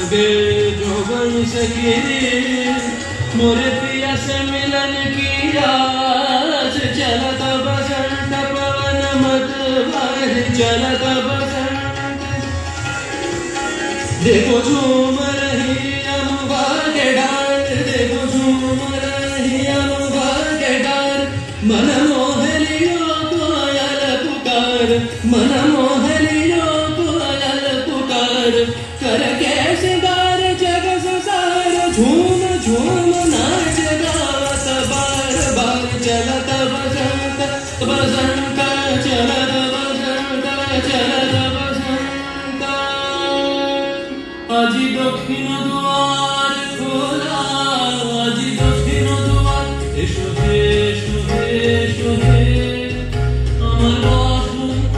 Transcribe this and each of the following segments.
उगे जोगन से गिरी मोरे पिया से मिलन की आस चलत बसंत पवन मत भर चलत बसंत देखो झूम रही अम्बा के डार देखो झूम रही अम्बा के डार मन मोह लियो कोयल पुकार मन मोह लियो कोयल पुकार कर के सिंगार जग संसार झूम झूम नाच गावत बार बार चलत बसंत बसंत चलत बसंत चलत बसंत আজি দক্ষিণ দুয়ার খোলা আজি দক্ষিণ দুয়ার এসো হে এসো হে এসো হে আমার বসন্ত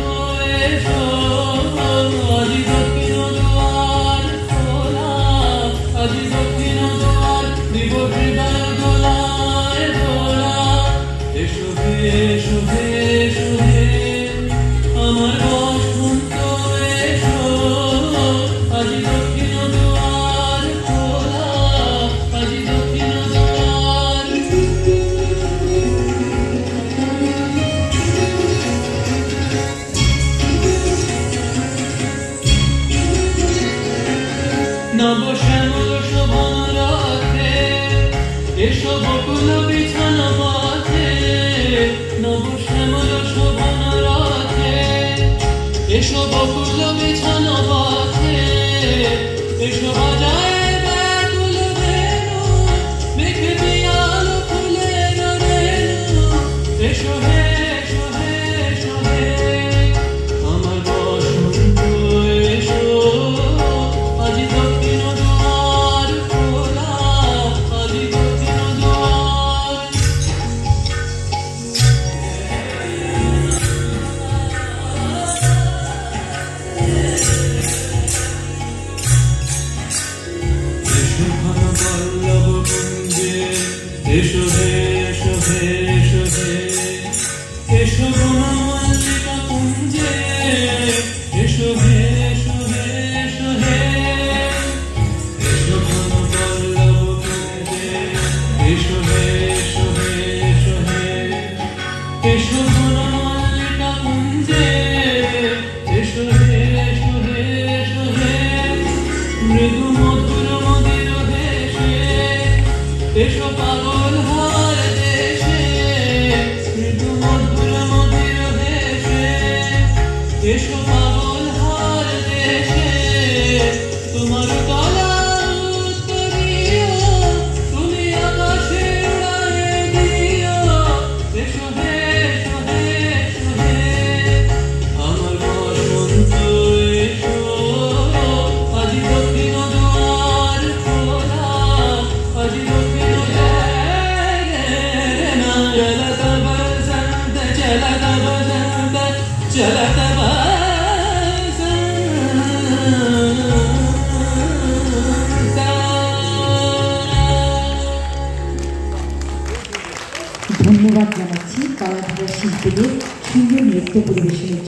এসো আজি দক্ষিণ দুয়ার খোলা আজি দক্ষিণ দুয়ার দিব হৃদয় দোলায় দোলা এসো হে এসো হে এসো হে আমার বসন্ত এসো আজি দক্ষিণ দুয়ার খোলা আজি দক্ষিণ দুয়ার নব শ্যামল শোভন রাতে এসো বকুল বিছানা পথে নব শ্যামল শোভন রাতে এসো বকুল বিছানা পথে এসো বাজায় ব্যাকুল বেণু মেঘে পিয়াল ফুলের রেণু এসো হে এসো হে এসো হে আমার বসন্ত এসো আজি দক্ষিণ দুয়ার খোলা আজি দক্ষিণ দুয়ার এসো ঘন পল্লব কুঞ্জে এসো হে এসো হে এসো হে এসো বনমল্লিকা কুঞ্জে এসো হে এসো হে এসো হে এসো ঘন পল্লব কুঞ্জে এসো হে এসো হে এসো হে এসো বনমল্লিকা কুঞ্জে এসো হে এসো হে এসো হে মৃদু মধুর মদির দেশে এসো পাগল হার দেশে মৃদু মধুর মদির দেশে এসো পাগল হার দেশে তোমার গলা উত্তরীয় তুমি আকাশে উড়ায়ে দিও এসো হে এসো হে এসো হে আমার বসন্ত এসো আজি দক্ষিণ দুয়ার খোলা আজি দক্ষিণ চলত বসন্ত চলত বসন্ত চলত ধন্যবাদ জানাচ্ছি কলাধারা শিল্পীদের সুন্দর নৃত্য পরিবেশনের